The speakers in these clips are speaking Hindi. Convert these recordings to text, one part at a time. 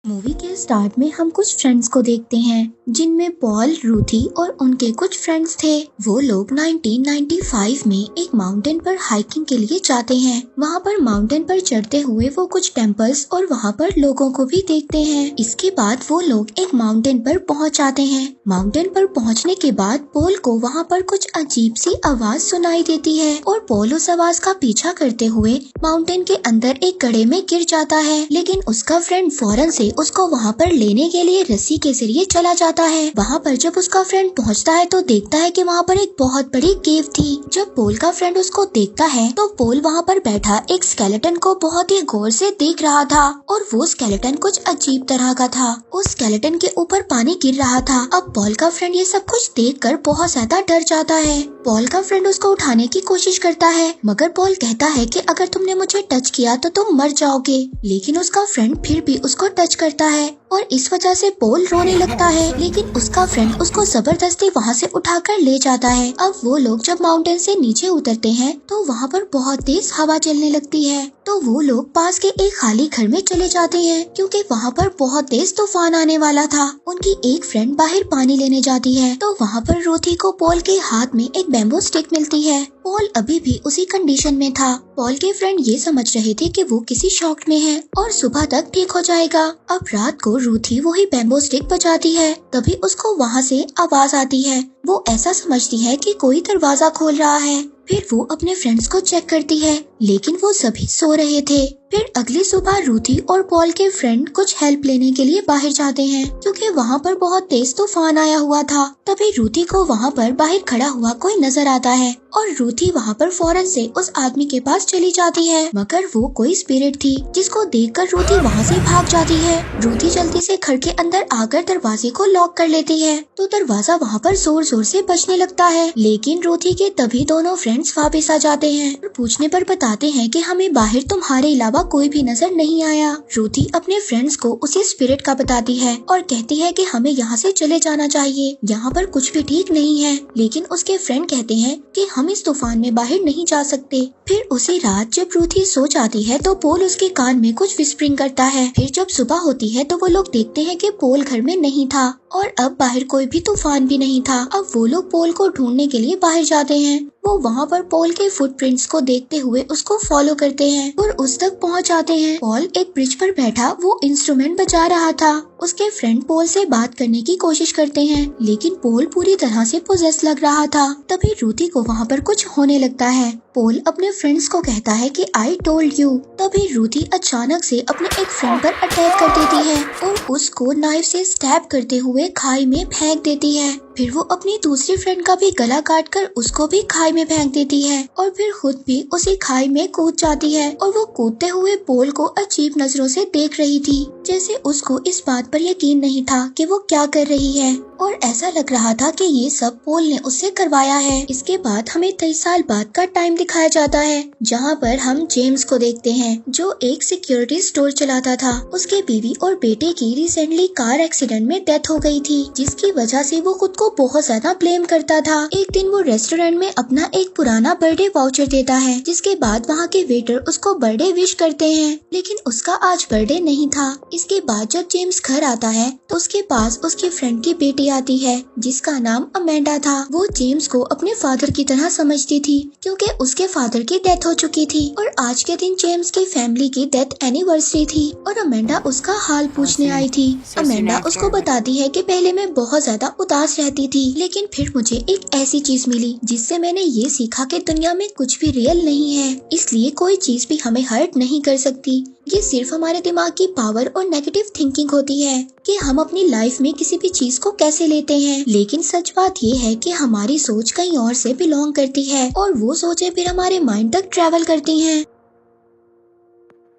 मूवी के स्टार्ट में हम कुछ फ्रेंड्स को देखते हैं जिनमें पॉल, रूथी और उनके कुछ फ्रेंड्स थे। वो लोग 1995 में एक माउंटेन पर हाइकिंग के लिए जाते हैं। वहाँ पर माउंटेन पर चढ़ते हुए वो कुछ टेम्पल्स और वहाँ पर लोगों को भी देखते हैं। इसके बाद वो लोग एक माउंटेन पर पहुँच जाते हैं। माउंटेन पर पहुँचने के बाद पॉल को वहाँ पर कुछ अजीब सी आवाज सुनाई देती है और पॉल उस आवाज का पीछा करते हुए माउंटेन के अंदर एक गड्ढे में गिर जाता है, लेकिन उसका फ्रेंड फौरन से उसको वहाँ पर लेने के लिए रस्सी के जरिए चला जाता है। वहाँ पर जब उसका फ्रेंड पहुँचता है तो देखता है कि वहाँ पर एक बहुत बड़ी केव थी। जब पॉल का फ्रेंड उसको देखता है तो पॉल वहाँ पर बैठा एक स्केलेटन को बहुत ही गौर से देख रहा था और वो स्केलेटन कुछ अजीब तरह का था। उस स्केलेटन के ऊपर पानी गिर रहा था। अब पॉल का फ्रेंड ये सब कुछ देखकर बहुत ज्यादा डर जाता है। पॉल का फ्रेंड उसको उठाने की कोशिश करता है, मगर पॉल कहता है कि अगर तुमने मुझे टच किया तो तुम मर जाओगे। लेकिन उसका फ्रेंड फिर भी उसको टच करता है और इस वजह से पॉल रोने लगता है, लेकिन उसका फ्रेंड उसको जबरदस्ती वहाँ से उठाकर ले जाता है। अब वो लोग जब माउंटेन से नीचे उतरते हैं तो वहाँ पर बहुत तेज हवा चलने लगती है। तो वो लोग पास के एक खाली घर में चले जाते हैं क्योंकि वहाँ पर बहुत तेज तूफान आने वाला था। उनकी एक फ्रेंड बाहर पानी लेने जाती है तो वहाँ पर रूथी को पॉल के हाथ में एक बैम्बू स्टिक मिलती है। पॉल अभी भी उसी कंडीशन में था। पॉल के फ्रेंड ये समझ रहे थे कि वो किसी शॉक में है और सुबह तक ठीक हो जाएगा। अब रात को रूथी वही बैम्बू स्टिक बजाती है, तभी उसको वहाँ से आवाज आती है। वो ऐसा समझती है कि कोई दरवाजा खोल रहा है। फिर वो अपने फ्रेंड्स को चेक करती है, लेकिन वो सभी सो रहे थे। फिर अगली सुबह रूथी और पॉल के फ्रेंड कुछ हेल्प लेने के लिए बाहर जाते हैं क्योंकि वहाँ पर बहुत तेज तूफान आया हुआ था। तभी रूथी को वहाँ पर बाहर खड़ा हुआ कोई नजर आता है और रूथी वहाँ पर फौरन से उस आदमी के पास चली जाती है, मगर वो कोई स्पिरिट थी जिसको देखकर रूथी वहाँ से भाग जाती है। रूथी जल्दी से घर के अंदर आकर दरवाजे को लॉक कर लेती है तो दरवाजा वहाँ पर जोर जोर से बजने लगता है, लेकिन रूथी के तभी दोनों फ्रेंड्स वापस आ जाते हैं और पूछने पर बताते हैं कि हमें बाहर तुम्हारे अलावा कोई भी नजर नहीं आया। रूथी अपने फ्रेंड्स को उसी स्पिरिट का बताती है और कहती है कि हमें यहाँ से चले जाना चाहिए, यहाँ पर कुछ भी ठीक नहीं है। लेकिन उसके फ्रेंड कहते हैं कि हम इस तूफान में बाहर नहीं जा सकते। फिर उसी रात जब रूथी सो जाती है तो पॉल उसके कान में कुछ विस्परिंग करता है। फिर जब सुबह होती है तो वो लोग देखते हैं कि पॉल घर में नहीं था और अब बाहर कोई भी तूफान भी नहीं था। अब वो लोग पॉल को ढूंढने के लिए बाहर जाते हैं। वो वहाँ पर पॉल के फुटप्रिंट्स को देखते हुए उसको फॉलो करते हैं और उस तक पहुँच जाते हैं। पॉल एक ब्रिज पर बैठा वो इंस्ट्रूमेंट बजा रहा था। उसके फ्रेंड पॉल से बात करने की कोशिश करते हैं, लेकिन पॉल पूरी तरह से पोजेस लग रहा था। तभी रूथी को वहाँ पर कुछ होने लगता है। पॉल अपने फ्रेंड्स को कहता है कि आई टोल्ड यू। तभी रूथी अचानक से अपने एक फ्रेंड पर अटैक कर देती है और उसको नाइफ से स्टैब करते हुए खाई में फेंक देती है। फिर वो अपनी दूसरी फ्रेंड का भी गला काटकर उसको भी खाई में फेंक देती है और फिर खुद भी उसी खाई में कूद जाती है। और वो कूदते हुए पॉल को अजीब नजरों से देख रही थी, जैसे उसको इस बात पर यकीन नहीं था कि वो क्या कर रही है और ऐसा लग रहा था कि ये सब पॉल ने उससे करवाया है। इसके बाद हमें 23 साल बाद का टाइम दिखाया जाता है, जहाँ पर हम जेम्स को देखते हैं जो एक सिक्योरिटी स्टोर चलाता था। उसके बीवी और बेटे की रिसेंटली कार एक्सीडेंट में डेथ हो गई थी, जिसकी वजह से वो खुद को बहुत ज्यादा ब्लेम करता था। एक दिन वो रेस्टोरेंट में अपना एक पुराना बर्थडे वाउचर देता है, जिसके बाद वहाँ के वेटर उसको बर्थडे विश करते हैं, लेकिन उसका आज बर्थडे नहीं था। इसके बाद जब जेम्स घर आता है तो उसके पास उसकी फ्रेंड की बेटी आती है जिसका नाम अमेंडा था। वो जेम्स को अपने फादर की तरह समझती थी क्योंकि उसके फादर की डेथ हो चुकी थी और आज के दिन जेम्स की फैमिली की डेथ एनिवर्सरी थी और अमेंडा उसका हाल पूछने आई थी। अमेंडा उसको बताती है कि पहले मैं बहुत ज्यादा उदास रहती थी, लेकिन फिर मुझे एक ऐसी चीज मिली जिससे मैंने ये सीखा कि दुनिया में कुछ भी रियल नहीं है, इसलिए कोई चीज भी हमें हर्ट नहीं कर सकती। ये सिर्फ हमारे दिमाग की पावर और नेगेटिव थिंकिंग होती है कि हम अपनी लाइफ में किसी भी चीज को कैसे लेते हैं। लेकिन सच बात ये है कि हमारी सोच कहीं और से बिलोंग करती है और वो सोचें फिर हमारे माइंड तक ट्रेवल करती हैं।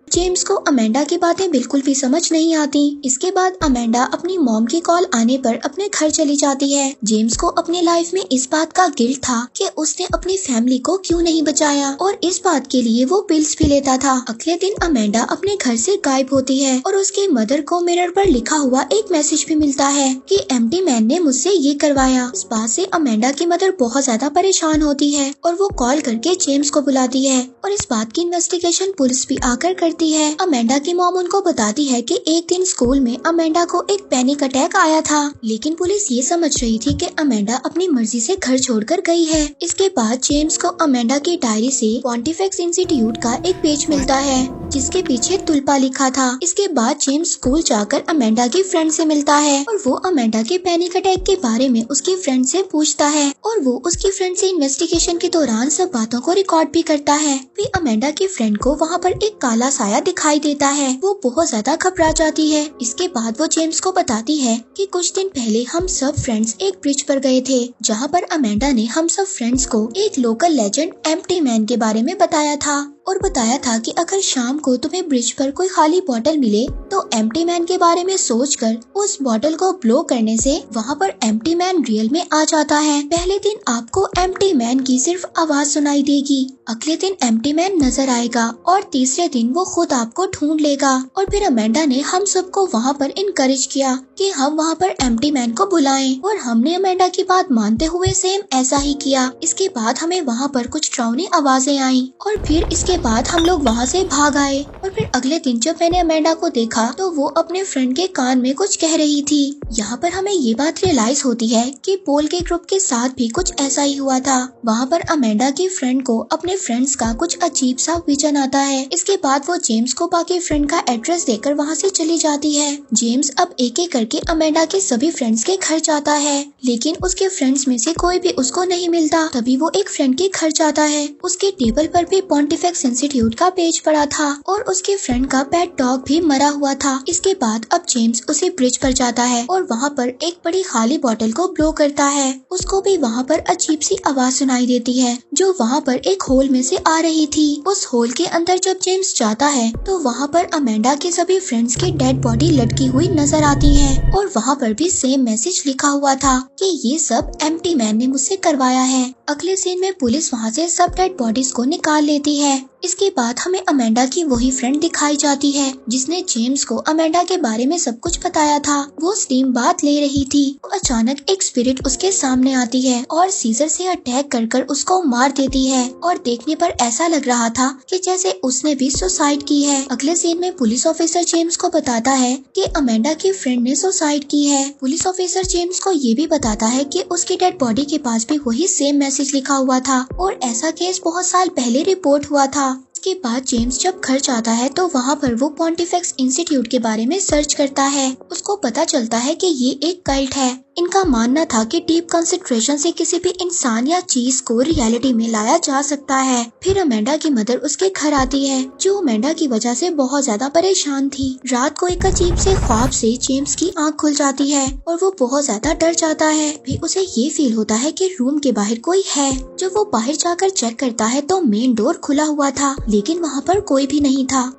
जेम्स को अमेंडा की बातें बिल्कुल भी समझ नहीं आती। इसके बाद अमेंडा अपनी मॉम की कॉल आने पर अपने घर चली जाती है। जेम्स को अपने लाइफ में इस बात का गिल्ट था कि उसने अपनी फैमिली को क्यों नहीं बचाया और इस बात के लिए वो पिल्स भी लेता था। अगले दिन अमेंडा अपने घर से गायब होती है और उसके मदर को मिरर पर लिखा हुआ एक मैसेज भी मिलता है कि एम्प्टी मैन ने मुझसे ये करवाया। इस बात से अमेंडा की मदर बहुत ज्यादा परेशान होती है और वो कॉल करके जेम्स को बुलाती है और इस बात की इन्वेस्टिगेशन पुलिस भी आकर करती करती है। अमेंडा की मॉम उनको बताती है कि एक दिन स्कूल में अमेंडा को एक पैनिक अटैक आया था, लेकिन पुलिस ये समझ रही थी कि अमेंडा अपनी मर्जी से घर छोड़कर गई है। इसके बाद जेम्स को अमेंडा की डायरी से पॉन्टिफिक्स इंस्टीट्यूट का एक पेज मिलता है जिसके पीछे तुल्पा लिखा था। इसके बाद जेम्स स्कूल जाकर अमेंडा की फ्रेंड से मिलता है और वो अमेंडा के पैनिक अटैक के बारे में उसकी फ्रेंड से पूछता है और वो उसकी फ्रेंड से इन्वेस्टिगेशन के दौरान सब बातों को रिकॉर्ड भी करता है। फिर अमेंडा की फ्रेंड को वहाँ पर एक काला साया दिखाई देता है। वो बहुत ज्यादा घबरा जाती है। इसके बाद वो जेम्स को बताती है कि कुछ दिन पहले हम सब फ्रेंड्स एक ब्रिज पर गए थे जहाँ पर अमेंडा ने हम सब फ्रेंड्स को एक लोकल लेजेंड एम्प्टी मैन के बारे में बताया था और बताया था कि अगर शाम को तुम्हें ब्रिज पर कोई खाली बोतल मिले तो एम्प्टी मैन के बारे में सोचकर उस बोतल को ब्लो करने से वहाँ पर एम्प्टी मैन रियल में आ जाता है। पहले दिन आपको एम्प्टी मैन की सिर्फ आवाज सुनाई देगी, अगले दिन एम्प्टी मैन नजर आएगा और तीसरे दिन वो खुद आपको ढूंढ लेगा। और फिर अमेंडा ने हम सबको वहाँ पर इनकरेज किया कि हम वहाँ पर एम्प्टी मैन को बुलाएं और हमने अमेंडा की बात मानते हुए सेम ऐसा ही किया। इसके बाद हमें वहाँ पर कुछ डरावनी आवाजें आई और फिर इसके बाद हम लोग वहाँ से भाग आए। और फिर अगले दिन जब मैंने अमेंडा को देखा तो वो अपने फ्रेंड के कान में कुछ कह रही थी। यहाँ पर हमें ये बात रियलाइज होती है कि पोल के ग्रुप के साथ भी कुछ ऐसा ही हुआ था। वहाँ पर अमेंडा की फ्रेंड को अपने फ्रेंड्स का कुछ अजीब सा विजन आता है। इसके बाद वो जेम्स को बाकी फ्रेंड का एड्रेस देकर वहाँ से चली जाती है। जेम्स अब एक एक करके अमेंडा के सभी फ्रेंड्स के घर जाता है, लेकिन उसके फ्रेंड्स में से कोई भी उसको नहीं मिलता। तभी वो एक फ्रेंड के घर जाता है। उसके टेबल पर भी पॉन्टिफिक्स इंस्टीट्यूट का पेज पड़ा था और उसके फ्रेंड का पेट डॉग भी मरा हुआ था। इसके बाद अब जेम्स उसी ब्रिज पर जाता है और वहाँ पर एक बड़ी खाली बोतल को ब्लो करता है। उसको भी वहाँ पर अजीब सी आवाज सुनाई देती है जो वहाँ पर एक होल में से आ रही थी। उस होल के अंदर जब जेम्स जाता है तो वहाँ पर अमेंडा के सभी फ्रेंड्स की डेड बॉडी लटकी हुई नजर आती है और वहाँ पर भी सेम मैसेज लिखा हुआ था कि ये सब एम्प्टी मैन ने मुझसे करवाया है। अगले सीन में पुलिस वहाँ से सब डेड बॉडीज को निकाल लेती है। इसके बाद हमें अमेंडा की वही फ्रेंड दिखाई जाती है जिसने जेम्स को अमेंडा के बारे में सब कुछ बताया था। वो स्टीम बात ले रही थी तो अचानक एक स्पिरिट उसके सामने आती है और सीजर से अटैक कर उसको मार देती है और देखने पर ऐसा लग रहा था कि जैसे उसने भी सुसाइड की है। अगले सीन में पुलिस ऑफिसर जेम्स को बताता है कि अमेंडा की फ्रेंड ने सुसाइड की है। पुलिस ऑफिसर जेम्स को ये भी बताता है कि उसकी डेड बॉडी के पास भी वही सेम मैसेज लिखा हुआ था और ऐसा केस बहुत साल पहले रिपोर्ट हुआ था। इसके बाद जेम्स जब घर जाता है तो वहाँ पर वो पॉन्टिफिक्स इंस्टीट्यूट के बारे में सर्च करता है। उसको पता चलता है कि ये एक कल्ट है। इनका मानना था कि डीप कंसंट्रेशन से किसी भी इंसान या चीज को रियलिटी में लाया जा सकता है। फिर अमेंडा की मदर उसके घर आती है जो अमेंडा की वजह से बहुत ज्यादा परेशान थी। रात को एक अजीब से ख्वाब से जेम्स की आंख खुल जाती है और वो बहुत ज्यादा डर जाता है। फिर उसे ये फील होता है कि रूम के बाहर कोई है। जब वो बाहर जाकर चेक करता है तो मेन डोर खुला हुआ था लेकिन वहाँ पर कोई भी नहीं था।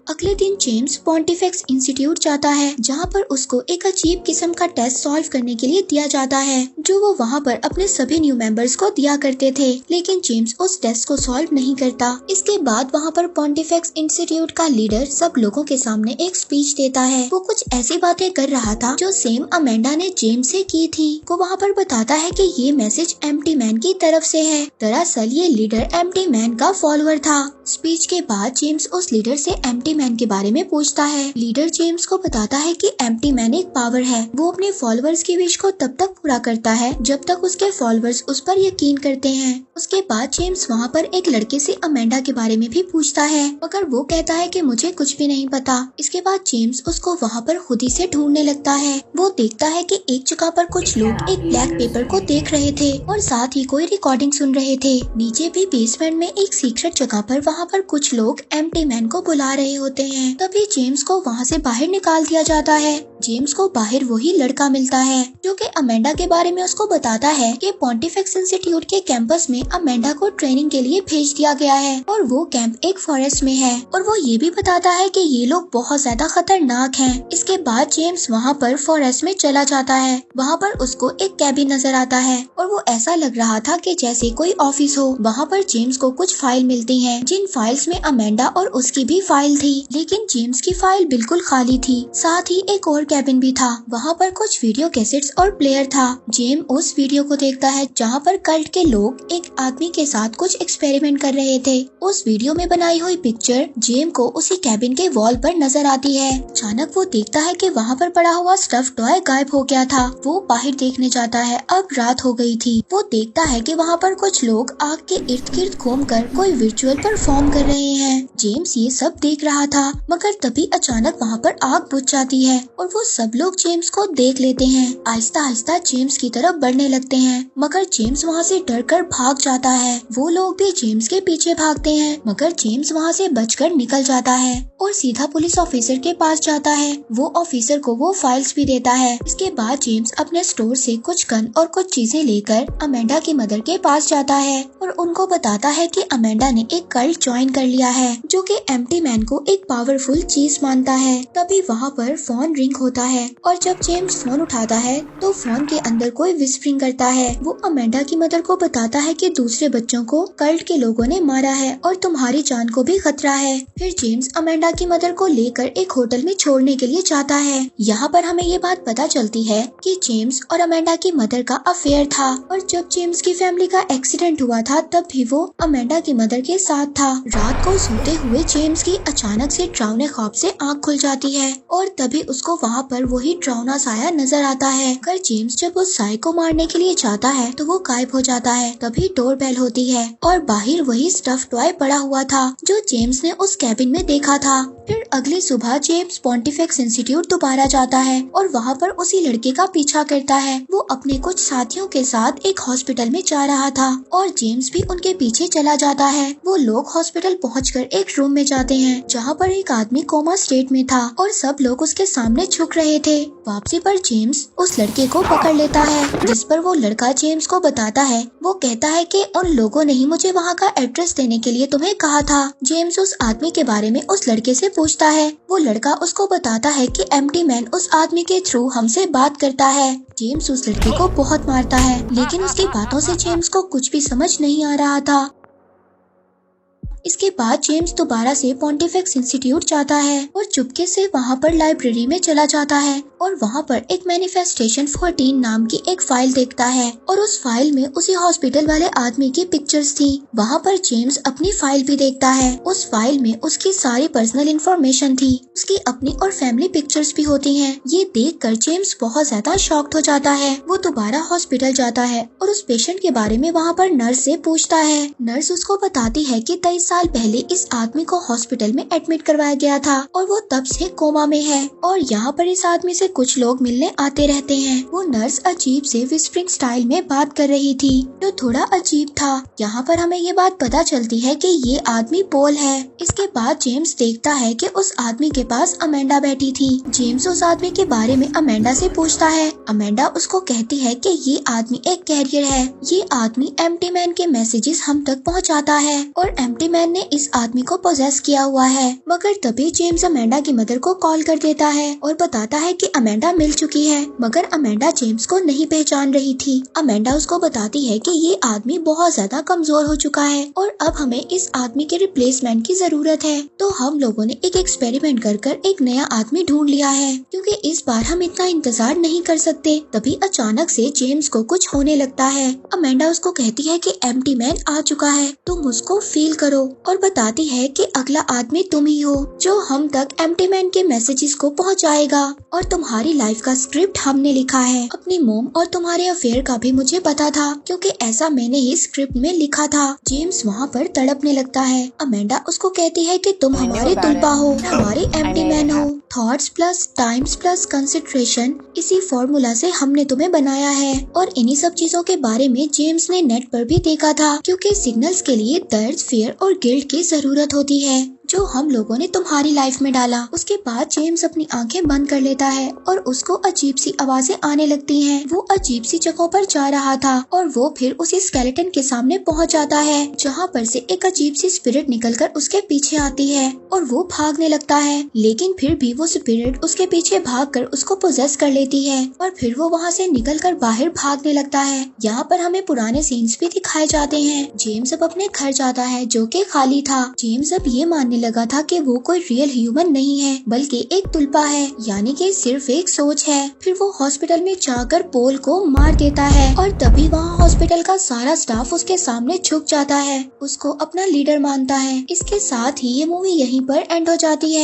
अगले दिन जेम्स पॉन्टिफिक्स इंस्टीट्यूट जाता है जहाँ पर उसको एक अजीब किस्म का टेस्ट सॉल्व करने के लिए दिया जाता है जो वो वहाँ पर अपने सभी न्यू मेंबर्स को दिया करते थे, लेकिन जेम्स उस टेस्ट को सॉल्व नहीं करता। इसके बाद वहाँ पर पॉन्टिफिक्स इंस्टीट्यूट का लीडर सब लोगों के सामने एक स्पीच देता है। वो कुछ ऐसी बातें कर रहा था जो सेम अमेंडा ने जेम्स से की थी। वो वहाँ पर बताता है कि ये मैसेज एम्प्टी मैन की तरफ से है। दरअसल ये लीडर एम्प्टी मैन का फॉलोअर था। स्पीच के बाद जेम्स उस लीडर से एम्प्टी मैन के बारे में पूछता है। लीडर जेम्स को बताता है कि एम्प्टी मैन एक पावर है। वो अपने फॉलोअर्स की विश को तब तक पूरा करता है जब तक उसके फॉलोअर्स उस पर यकीन करते हैं। उसके बाद जेम्स वहाँ पर एक लड़के से अमेंडा के बारे में भी पूछता है मगर वो कहता है कि मुझे कुछ भी नहीं पता। इसके बाद जेम्स उसको वहाँ पर खुद ही से ढूंढने लगता है। वो देखता है कि एक जगह पर कुछ लोग एक ब्लैक पेपर को देख रहे थे और साथ ही कोई रिकॉर्डिंग सुन रहे थे। नीचे भी बेसमेंट में एक सीक्रेट जगह पर वहाँ पर कुछ लोग एम्प्टी मैन को बुला रहे होते हैं। तभी जेम्स को वहाँ से बाहर निकाल दिया जाता है। जेम्स को बाहर वही लड़का मिलता है जो कि अमेंडा के बारे में उसको बताता है कि पॉन्टिफिक्स इंस्टीट्यूट के कैंपस में अमेंडा को ट्रेनिंग के लिए भेज दिया गया है और वो कैंप एक फॉरेस्ट में है और वो ये भी बताता है कि ये लोग बहुत ज्यादा खतरनाक हैं। इसके बाद जेम्स वहाँ पर फॉरेस्ट में चला जाता है। वहाँ पर उसको एक कैबिन नजर आता है और वो ऐसा लग रहा था कि जैसे कोई ऑफिस हो। वहाँ पर जेम्स को कुछ फाइल मिलती हैं जिन फाइल्स में अमेंडा और उसकी भी फाइल थी। लेकिन जेम्स की फाइल बिल्कुल खाली थी। साथ ही एक और कैबिन भी था, वहाँ पर कुछ वीडियो कैसेट्स और प्लेयर था। जेम उस वीडियो को देखता है जहाँ पर कल्ट के लोग एक आदमी के साथ कुछ एक्सपेरिमेंट कर रहे थे। उस वीडियो में बनाई हुई पिक्चर जेम को उसी कैबिन के वॉल पर नजर आती है। अचानक वो देखता है कि वहाँ पर पड़ा हुआ स्टफ टॉय गायब हो गया था। वो बाहर देखने जाता है, अब रात हो गई थी। वो देखता है कि वहाँ पर कुछ लोग आग के इर्द गिर्द घूमकर कोई विजुअल परफॉर्म कर रहे हैं। जेम्स ये सब देख रहा था, मगर तभी अचानक वहाँ पर आग बुझ जाती है और वो सब लोग जेम्स को देख लेते हैं। आहिस्ता आहिस्ता जेम्स की तरफ बढ़ने लगते हैं, मगर जेम्स वहाँ से डरकर भाग जाता है। वो लोग भी जेम्स के पीछे भागते हैं, मगर जेम्स वहाँ से बचकर निकल जाता है और सीधा पुलिस ऑफिसर के पास जाता है। वो ऑफिसर को वो फाइल्स भी देता है। इसके बाद जेम्स अपने स्टोर से कुछ गन और कुछ चीजें लेकर अमेंडा की मदर के पास जाता है और उनको बताता है कि अमेंडा ने एक कल्ट ज्वाइन कर लिया है जो कि एम्प्टी मैन को एक पावरफुल चीज मानता है। तभी वहाँ पर फोन रिंग होता है और जब जेम्स फोन उठाता है तो फोन के अंदर कोई विस्परिंग करता है। वो अमेंडा की मदर को बताता है कि दूसरे बच्चों को कल्ट के लोगों ने मारा है और तुम्हारी जान को भी खतरा है। फिर जेम्स अमेंडा की मदर को लेकर एक होटल में छोड़ने के लिए जाता है। यहाँ पर हमें ये बात पता चलती है कि जेम्स और अमेंडा की मदर का अफेयर था और जब जेम्स की फैमिली का एक्सीडेंट हुआ था तब भी वो अमेंडा की मदर के साथ था। रात को सोते हुए जेम्स की अचानक से डरावने ख्वाब से आँख खुल जाती है और तभी उसको वहाँ पर वही डरावना साया नजर आता है। अगर जेम्स जब उस साय को मारने के लिए जाता है तो वो गायब हो जाता है। तभी डोर बेल होती है और बाहर वही स्टफ टॉय पड़ा हुआ था जो जेम्स ने उस कैबिन में देखा था। फिर अगली सुबह जेम्स पॉन्टिफिक्स इंस्टीट्यूट दोबारा जाता है और वहाँ पर उसी लड़के का पीछा करता है। वो अपने कुछ साथियों के साथ एक हॉस्पिटल में जा रहा था और जेम्स भी उनके पीछे चला जाता है। वो लोग हॉस्पिटल पहुंचकर एक रूम में जाते हैं जहाँ पर एक आदमी कोमा स्टेट में था और सब लोग उसके सामने झुक रहे थे। वापसी पर जेम्स उस लड़के को पकड़ लेता है, जिस पर वो लड़का जेम्स को बताता है। वो कहता है कि उन लोगों ने ही मुझे वहाँ का एड्रेस देने के लिए तुम्हें कहा था। जेम्स उस आदमी के बारे में उस लड़के से पूछता है। वो लड़का उसको बताता है कि एम्प्टी मैन उस आदमी के थ्रू हमसे बात करता है। जेम्स उस लड़के को बहुत मारता है, लेकिन उसकी बातों से जेम्स को कुछ भी समझ नहीं आ रहा था। इसके बाद जेम्स दोबारा से पॉन्टिफिक्स इंस्टीट्यूट जाता है और चुपके से वहाँ पर लाइब्रेरी में चला जाता है और वहाँ पर एक मैनिफेस्टेशन 14 नाम की एक फाइल देखता है और उस फाइल में उसी हॉस्पिटल वाले आदमी की पिक्चर्स थी। वहाँ पर जेम्स अपनी फाइल भी देखता है। उस फाइल में उसकी सारी पर्सनल इंफॉर्मेशन थी, उसकी अपनी और फैमिली पिक्चर्स भी होती हैं। ये देखकर जेम्स बहुत ज्यादा शॉक्ड हो जाता है। वो दोबारा हॉस्पिटल जाता है और उस पेशेंट के बारे में वहाँ पर नर्स से पूछता है। नर्स उसको बताती है कि 23 साल पहले इस आदमी को हॉस्पिटल में एडमिट करवाया गया था और वो तब से कोमा में है और यहाँ पर इस आदमी से कुछ लोग मिलने आते रहते हैं। वो नर्स अजीब से विस्परिंग स्टाइल में बात कर रही थी जो थोड़ा अजीब था। यहाँ पर हमें ये बात पता चलती है कि ये आदमी पॉल है। इसके बाद जेम्स देखता है कि उस आदमी के पास अमेंडा बैठी थी। जेम्स उस आदमी के बारे में अमेंडा से पूछता है। अमेंडा उसको कहती है कि ये आदमी एक कैरियर है। ये आदमी एम्प्टी मैन के मैसेजेस हम तक पहुँचाता है और एम्प्टी मैन ने इस आदमी को पोजेस किया हुआ है। मगर तभी जेम्स अमेंडा की मदर को कॉल कर देता है और बताता है कि अमेंडा मिल चुकी है। मगर अमेंडा जेम्स को नहीं पहचान रही थी। अमेंडा उसको बताती है कि ये आदमी बहुत ज्यादा कमजोर हो चुका है और अब हमें इस आदमी के रिप्लेसमेंट की जरूरत है। तो हम लोगों ने एक एक्सपेरिमेंट कर एक नया आदमी ढूंढ लिया है, क्योंकि इस बार हम इतना इंतजार नहीं कर सकते। तभी अचानक से जेम्स को कुछ होने लगता है। अमेंडा उसको कहती है कि एम्प्टी मैन आ चुका है, तुम उसको फील करो और बताती है कि अगला आदमी तुम ही हो जो हम तक एम्प्टी मैन के मैसेजेस को पहुंचाएगा और तुम्हारी लाइफ का स्क्रिप्ट हमने लिखा है। अपनी मोम और तुम्हारे अफेयर का भी मुझे पता था, क्योंकि ऐसा मैंने ही स्क्रिप्ट में लिखा था। जेम्स वहाँ पर तड़पने लगता है। अमेंडा उसको कहती है कि तुम हमारे तुल्पा हो, हमारे एम्प्टी मैन हो। Thoughts plus times plus consideration, इसी फॉर्मूला से हमने तुम्हें बनाया है। और इन्हीं सब चीजों के बारे में जेम्स ने नेट पर भी देखा था, क्योंकि सिग्नल्स के लिए दर्द, फियर और गिल्ट की जरूरत होती है, जो हम लोगों ने तुम्हारी लाइफ में डाला। उसके बाद जेम्स अपनी आंखें बंद कर लेता है और उसको अजीब सी आवाजें आने लगती हैं। वो अजीब सी जगहों पर जा रहा था और वो फिर उसी स्केलेटन के सामने पहुंच जाता है, जहां पर से एक अजीब सी स्पिरिट निकलकर उसके पीछे आती है और वो भागने लगता है। लेकिन फिर भी वो स्पिरिट उसके पीछे भागकर उसको पोजेस कर लेती है और फिर वो वहाँ से निकलकर बाहर भागने लगता है। यहाँ पर हमें पुराने सीन्स भी दिखाए जाते हैं। जेम्स अब अपने घर जाता है जो कि खाली था। जेम्स अब ये मानने मानने लगा था कि वो कोई रियल ह्यूमन नहीं है बल्कि एक तुलपा है, यानी कि सिर्फ एक सोच है। फिर वो हॉस्पिटल में जाकर पॉल को मार देता है और तभी वहाँ हॉस्पिटल का सारा स्टाफ उसके सामने झुक जाता है, उसको अपना लीडर मानता है। इसके साथ ही ये मूवी यहीं पर एंड हो जाती है।